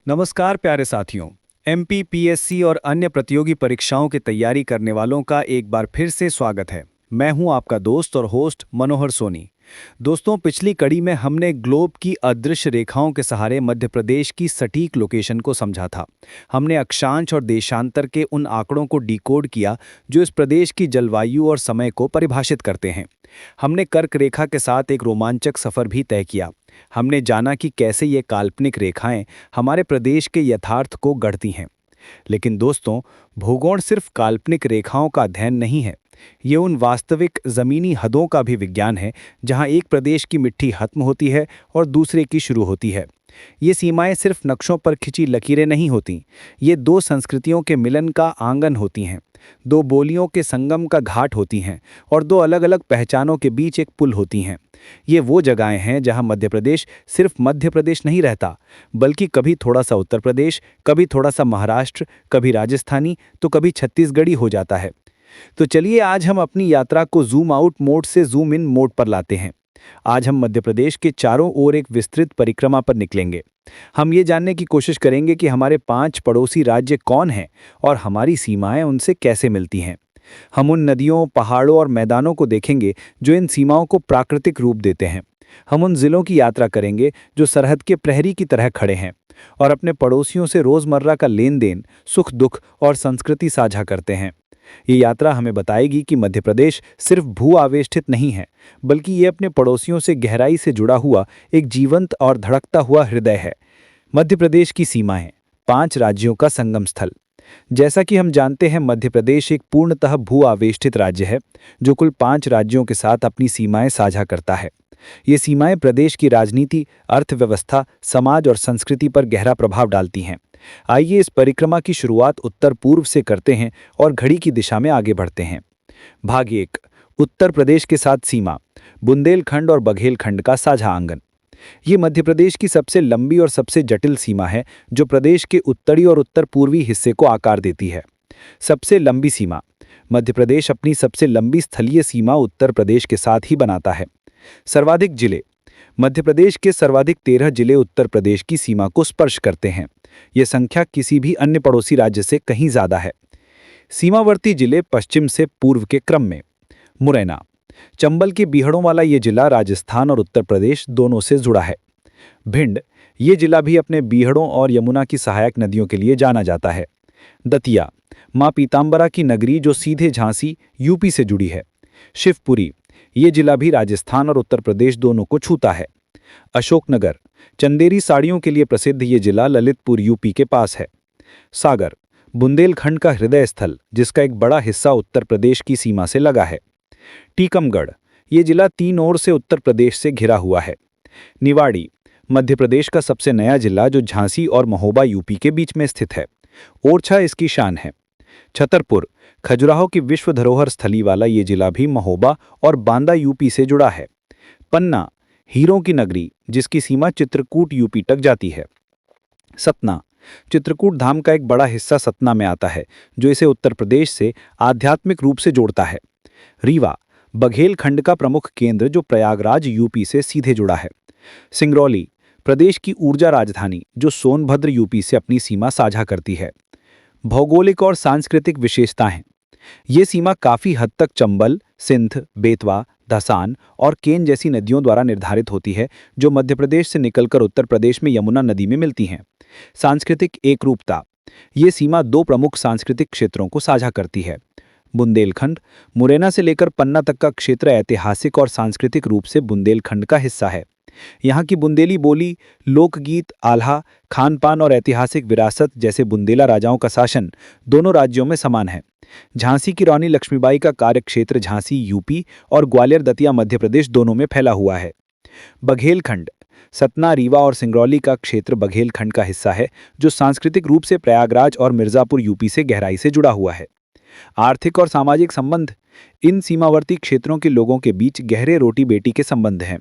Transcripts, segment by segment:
नमस्कार प्यारे साथियों। एमपीपीएससी और अन्य प्रतियोगी परीक्षाओं की तैयारी करने वालों का एक बार फिर से स्वागत है। मैं हूं आपका दोस्त और होस्ट मनोहर सोनी। दोस्तों, पिछली कड़ी में हमने ग्लोब की अदृश्य रेखाओं के सहारे मध्य प्रदेश की सटीक लोकेशन को समझा था। हमने अक्षांश और देशांतर के उन आंकड़ों को डिकोड किया जो इस प्रदेश की जलवायु और समय को परिभाषित करते हैं। हमने कर्क रेखा के साथ एक रोमांचक सफर भी तय किया। हमने जाना कि कैसे ये काल्पनिक रेखाएं हमारे प्रदेश के यथार्थ को गढ़ती हैं। लेकिन दोस्तों, भूगोल सिर्फ काल्पनिक रेखाओं का अध्ययन नहीं है। ये उन वास्तविक जमीनी हदों का भी विज्ञान है जहां एक प्रदेश की मिट्टी खत्म होती है और दूसरे की शुरू होती है। ये सीमाएं सिर्फ नक्शों पर खिंची लकीरें नहीं होती, ये दो संस्कृतियों के मिलन का आंगन होती हैं, दो बोलियों के संगम का घाट होती हैं और दो अलग अलग पहचानों के बीच एक पुल होती हैं। ये वो जगहें हैं जहां मध्य प्रदेश सिर्फ मध्य प्रदेश नहीं रहता, बल्कि कभी थोड़ा सा उत्तर प्रदेश, कभी थोड़ा सा महाराष्ट्र, कभी राजस्थानी, तो कभी छत्तीसगढ़ी हो जाता है। तो चलिए आज हम अपनी यात्रा को जूम आउट मोड से जूम इन मोड पर लाते हैं। आज हम मध्य प्रदेश के चारों ओर एक विस्तृत परिक्रमा पर निकलेंगे। हम ये जानने की कोशिश करेंगे कि हमारे 5 पड़ोसी राज्य कौन हैं और हमारी सीमाएं उनसे कैसे मिलती हैं। हम उन नदियों, पहाड़ों और मैदानों को देखेंगे जो इन सीमाओं को प्राकृतिक रूप देते हैं। हम उन जिलों की यात्रा करेंगे जो सरहद के प्रहरी की तरह खड़े हैं और अपने पड़ोसियों से रोजमर्रा का लेन देन, सुख दुख और संस्कृति साझा करते हैं। ये यात्रा हमें बताएगी कि मध्य प्रदेश सिर्फ भू आवेष्टित नहीं है, बल्कि ये अपने पड़ोसियों से गहराई से जुड़ा हुआ एक जीवंत और धड़कता हुआ हृदय है। मध्य प्रदेश की सीमाएं, 5 राज्यों का संगम स्थल। जैसा कि हम जानते हैं, मध्य प्रदेश एक पूर्णतः भू आवेष्टित राज्य है जो कुल 5 राज्यों के साथ अपनी सीमाएं साझा करता है। ये सीमाएं प्रदेश की राजनीति, अर्थव्यवस्था, समाज और संस्कृति पर गहरा प्रभाव डालती हैं। आइए इस परिक्रमा की शुरुआत उत्तर पूर्व से करते हैं और घड़ी की दिशा में आगे बढ़ते हैं। भाग 1, उत्तर प्रदेश के साथ सीमा, बुंदेलखंड और बघेलखंड का साझा आंगन। ये मध्य प्रदेश की सबसे लंबी और सबसे जटिल सीमा है जो प्रदेश के उत्तरी और उत्तर पूर्वी हिस्से को आकार देती है। सबसे लंबी सीमा, मध्य प्रदेश अपनी सबसे लंबी स्थलीय सीमा उत्तर प्रदेश के साथ ही बनाता है। सर्वाधिक जिले, मध्य प्रदेश के सर्वाधिक 13 जिले उत्तर प्रदेश की सीमा को स्पर्श करते हैं। यह संख्या किसी भी अन्य पड़ोसी राज्य से कहीं ज्यादा है। सीमावर्ती जिले पश्चिम से पूर्व के क्रम में, मुरैना, चंबल के बीहड़ों वाला ये जिला राजस्थान और उत्तर प्रदेश दोनों से जुड़ा है। भिंड, ये जिला भी अपने बीहड़ों और यमुना की सहायक नदियों के लिए जाना जाता है। दतिया, मां पीताम्बरा की नगरी जो सीधे झांसी, यूपी से जुड़ी है। शिवपुरी, ये जिला भी राजस्थान और उत्तर प्रदेश दोनों को छूता है। अशोकनगर, चंदेरी साड़ियों के लिए प्रसिद्ध ये जिला ललितपुर, यूपी के पास है। सागर, बुंदेलखंड का हृदय स्थल जिसका एक बड़ा हिस्सा उत्तर प्रदेश की सीमा से लगा है। टीकमगढ़, ये जिला 3 ओर से उत्तर प्रदेश से घिरा हुआ है। निवाड़ी, मध्य प्रदेश का सबसे नया जिला जो झांसी और महोबा यूपी के बीच में स्थित है। ओरछा इसकी शान है। छतरपुर, खजुराहो की विश्व धरोहर स्थली वाला ये जिला भी महोबा और बांदा यूपी से जुड़ा है। पन्ना, हीरों की नगरी जिसकी सीमा चित्रकूट यूपी तक जाती है। सतना, चित्रकूट धाम का एक बड़ा हिस्सा सतना में आता है जो इसे उत्तर प्रदेश से आध्यात्मिक रूप से जोड़ता है। रीवा, बघेलखंड का प्रमुख केंद्र जो प्रयागराज यूपी से सीधे जुड़ा है। सिंगरौली, प्रदेश की ऊर्जा राजधानी जो सोनभद्र यूपी से अपनी सीमा साझा करती है। भौगोलिक और सांस्कृतिक विशेषताएं, ये सीमा काफी हद तक चंबल, सिंध, बेतवा, धसान और केन जैसी नदियों द्वारा निर्धारित होती है जो मध्य प्रदेश से निकलकर उत्तर प्रदेश में यमुना नदी में मिलती हैं। सांस्कृतिक एकरूपता, ये सीमा 2 प्रमुख सांस्कृतिक क्षेत्रों को साझा करती है। बुंदेलखंड, मुरैना से लेकर पन्ना तक का क्षेत्र ऐतिहासिक और सांस्कृतिक रूप से बुंदेलखंड का हिस्सा है। यहाँ की बुंदेली बोली, लोकगीत, आल्हा, खान पान और ऐतिहासिक विरासत जैसे बुंदेला राजाओं का शासन दोनों राज्यों में समान है। झांसी की रानी लक्ष्मीबाई का कार्यक्षेत्र झांसी यूपी और ग्वालियर दतिया मध्य प्रदेश दोनों में फैला हुआ है। बघेलखंड, सतना, रीवा और सिंगरौली का क्षेत्र बघेलखंड का हिस्सा है जो सांस्कृतिक रूप से प्रयागराज और मिर्जापुर यूपी से गहराई से जुड़ा हुआ है। आर्थिक और सामाजिक संबंध, इन सीमावर्ती क्षेत्रों के लोगों के बीच गहरे रोटी बेटी के संबंध हैं।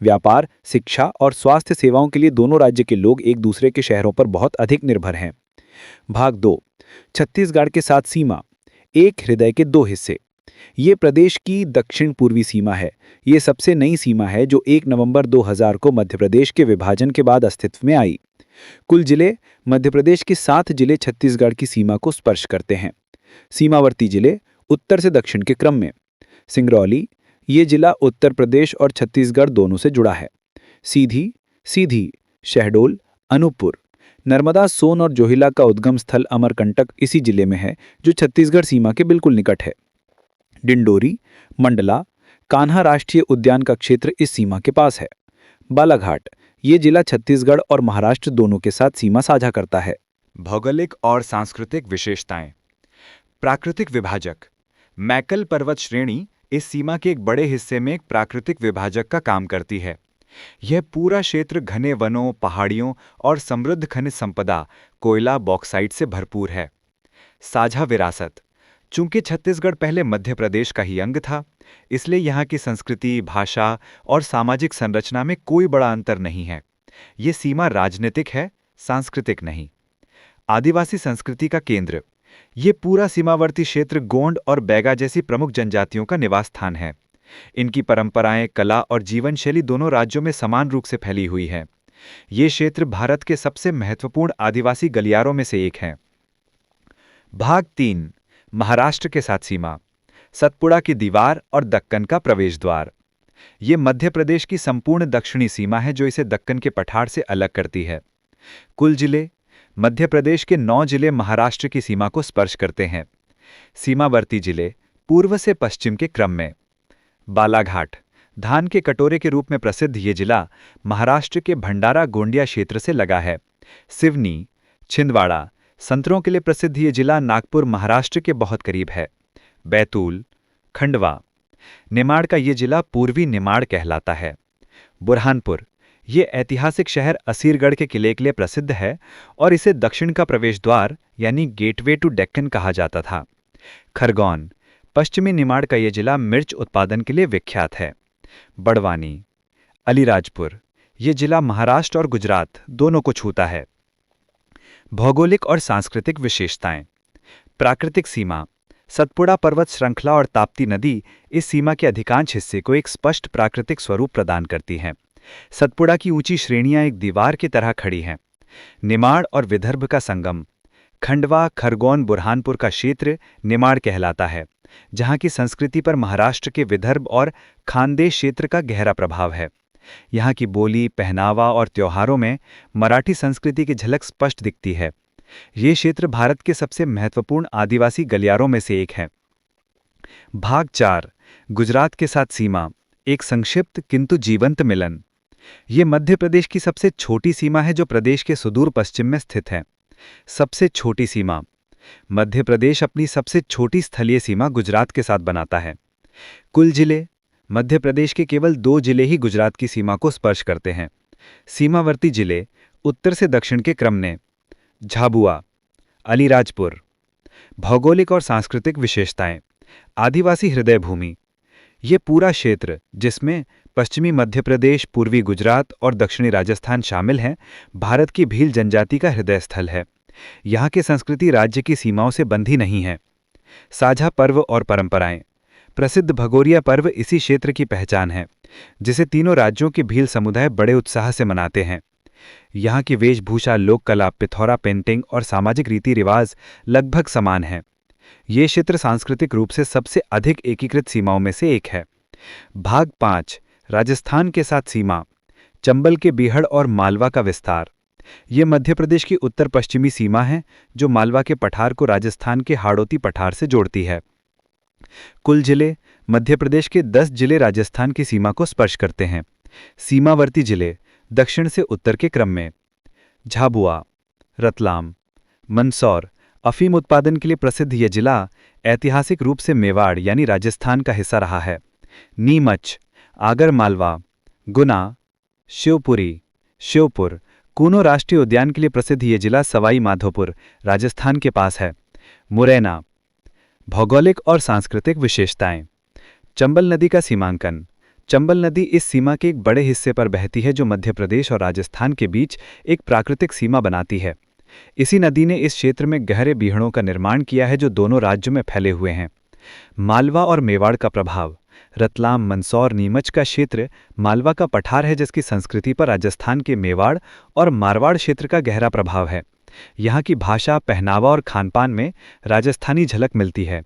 व्यापार, शिक्षा और स्वास्थ्य सेवाओं के लिए दोनों राज्य के लोग एक दूसरे के शहरों पर बहुत अधिक निर्भर हैं। भाग 2, छत्तीसगढ़ के साथ सीमा, एक हृदय के 2 हिस्से। ये प्रदेश की दक्षिण पूर्वी सीमा है। ये सबसे नई सीमा है जो 1 नवंबर 2000 को मध्य प्रदेश के विभाजन के बाद अस्तित्व में आई। कुल जिले मध्य प्रदेश के 7 जिले छत्तीसगढ़ की सीमा को स्पर्श करते हैं। सीमावर्ती जिले उत्तर से दक्षिण के क्रम में। सिंगरौली, ये जिला उत्तर प्रदेश और छत्तीसगढ़ दोनों से जुड़ा है। सीधी, सीधी, शहडोल, अनूपपुर, नर्मदा, सोन और जोहिला का उद्गम स्थल अमरकंटक इसी जिले में है, जो छत्तीसगढ़ सीमा के बिल्कुल निकट है। डिंडोरी, मंडला, कान्हा राष्ट्रीय उद्यान का क्षेत्र इस सीमा के पास है। बालाघाट, ये जिला छत्तीसगढ़ और महाराष्ट्र दोनों के साथ सीमा साझा करता है। भौगोलिक और सांस्कृतिक विशेषताएं। प्राकृतिक विभाजक। मैकल पर्वत श्रेणी इस सीमा के एक बड़े हिस्से में एक प्राकृतिक विभाजक का काम करती है। यह पूरा क्षेत्र घने वनों, पहाड़ियों और समृद्ध खनिज संपदा, कोयला, बॉक्साइट से भरपूर है। साझा विरासत। चूंकि छत्तीसगढ़ पहले मध्य प्रदेश का ही अंग था, इसलिए यहाँ की संस्कृति, भाषा और सामाजिक संरचना में कोई बड़ा अंतर नहीं है। ये सीमा राजनीतिक है, सांस्कृतिक नहीं। आदिवासी संस्कृति का केंद्र। ये पूरा सीमावर्ती क्षेत्र गोंड और बैगा जैसी प्रमुख जनजातियों का निवास स्थान है। इनकी परंपराएं, कला और जीवन शैली दोनों राज्यों में समान रूप से फैली हुई है। ये क्षेत्र भारत के सबसे महत्वपूर्ण आदिवासी गलियारों में से एक है। भाग 3, महाराष्ट्र के साथ सीमा। सतपुड़ा की दीवार और दक्कन का प्रवेश द्वार। ये मध्य प्रदेश की संपूर्ण दक्षिणी सीमा है, जो इसे दक्कन के पठार से अलग करती है। कुल जिले। मध्य प्रदेश के 9 जिले महाराष्ट्र की सीमा को स्पर्श करते हैं। सीमावर्ती जिले पूर्व से पश्चिम के क्रम में। बालाघाट, धान के कटोरे के रूप में प्रसिद्ध ये जिला महाराष्ट्र के भंडारा गोंडिया क्षेत्र से लगा है। सिवनी, छिंदवाड़ा, संतरों के लिए प्रसिद्ध ये जिला नागपुर, महाराष्ट्र के बहुत करीब है। बैतूल, खंडवा, निमाड़ का ये जिला पूर्वी निमाड़ कहलाता है। बुरहानपुर, ये ऐतिहासिक शहर असीरगढ़ के किले के लिए प्रसिद्ध है और इसे दक्षिण का प्रवेश द्वार यानी गेटवे टू डेक्कन कहा जाता था। खरगोन, पश्चिमी निमाड़ का ये जिला मिर्च उत्पादन के लिए विख्यात है। बड़वानी, अलीराजपुर, ये जिला महाराष्ट्र और गुजरात दोनों को छूता है। भौगोलिक और सांस्कृतिक विशेषताएं। प्राकृतिक सीमा। सतपुड़ा पर्वत श्रृंखला और ताप्ती नदी इस सीमा के अधिकांश हिस्से को एक स्पष्ट प्राकृतिक स्वरूप प्रदान करती हैं। सतपुड़ा की ऊंची श्रेणियां एक दीवार की तरह खड़ी हैं। निमाड़ और विदर्भ का संगम। खंडवा, खरगोन, बुरहानपुर का क्षेत्र निमाड़ कहलाता है, जहां की संस्कृति पर महाराष्ट्र के विदर्भ और खानदेश क्षेत्र का गहरा प्रभाव है। यहाँ की बोली, पहनावा और त्योहारों में मराठी संस्कृति की झलक स्पष्ट दिखती है। ये क्षेत्र भारत के सबसे महत्वपूर्ण आदिवासी गलियारों में से एक है। भाग 4, गुजरात के साथ सीमा। एक संक्षिप्त किंतु जीवंत मिलन। ये मध्य प्रदेश की सबसे छोटी सीमा है, जो प्रदेश के सुदूर पश्चिम में स्थित है। सबसे छोटी सीमा। मध्य प्रदेश अपनी सबसे छोटी स्थलीय सीमा गुजरात के साथ बनाता है। कुल जिले। मध्य प्रदेश के केवल 2 जिले ही गुजरात की सीमा को स्पर्श करते हैं। सीमावर्ती जिले उत्तर से दक्षिण के क्रम में। झाबुआ, अलीराजपुर। भौगोलिक और सांस्कृतिक विशेषताएं। आदिवासी हृदय भूमि। ये पूरा क्षेत्र, जिसमें पश्चिमी मध्य प्रदेश, पूर्वी गुजरात और दक्षिणी राजस्थान शामिल हैं, भारत की भील जनजाति का हृदय स्थल है। यहाँ की संस्कृति राज्य की सीमाओं से बंधी नहीं है। साझा पर्व और परंपराएं। प्रसिद्ध भगोरिया पर्व इसी क्षेत्र की पहचान है, जिसे तीनों राज्यों के भील समुदाय बड़े उत्साह से मनाते हैं। यहाँ की वेशभूषा, लोक कला, पिथौरा पेंटिंग और सामाजिक रीति रिवाज लगभग समान हैं। ये क्षेत्र सांस्कृतिक रूप से सबसे अधिक एकीकृत सीमाओं में से एक है। भाग 5, राजस्थान के साथ सीमा। चंबल के बीहड़ और मालवा का विस्तार। ये मध्य प्रदेश की उत्तर पश्चिमी सीमा है, जो मालवा के पठार को राजस्थान के हाड़ौती पठार से जोड़ती है। कुल जिले। मध्य प्रदेश के 10 जिले राजस्थान की सीमा को स्पर्श करते हैं। सीमावर्ती जिले दक्षिण से उत्तर के क्रम में। झाबुआ, रतलाम, मंदसौर। अफीम उत्पादन के लिए प्रसिद्ध यह जिला ऐतिहासिक रूप से मेवाड़ यानी राजस्थान का हिस्सा रहा है। नीमच, आगर मालवा, गुना, शिवपुरी, श्योपुर। कूनो राष्ट्रीय उद्यान के लिए प्रसिद्ध यह जिला सवाई माधोपुर, राजस्थान के पास है। मुरैना। भौगोलिक और सांस्कृतिक विशेषताएं। चंबल नदी का सीमांकन। चंबल नदी इस सीमा के एक बड़े हिस्से पर बहती है, जो मध्य प्रदेश और राजस्थान के बीच एक प्राकृतिक सीमा बनाती है। इसी नदी ने इस क्षेत्र में गहरे बीहड़ों का निर्माण किया है, जो दोनों राज्यों में फैले हुए हैं। मालवा और मेवाड़ का प्रभाव। रतलाम, मंदसौर, नीमच का क्षेत्र मालवा का पठार है, जिसकी संस्कृति पर राजस्थान के मेवाड़ और मारवाड़ क्षेत्र का गहरा प्रभाव है। यहाँ की भाषा, पहनावा और खानपान में राजस्थानी झलक मिलती है।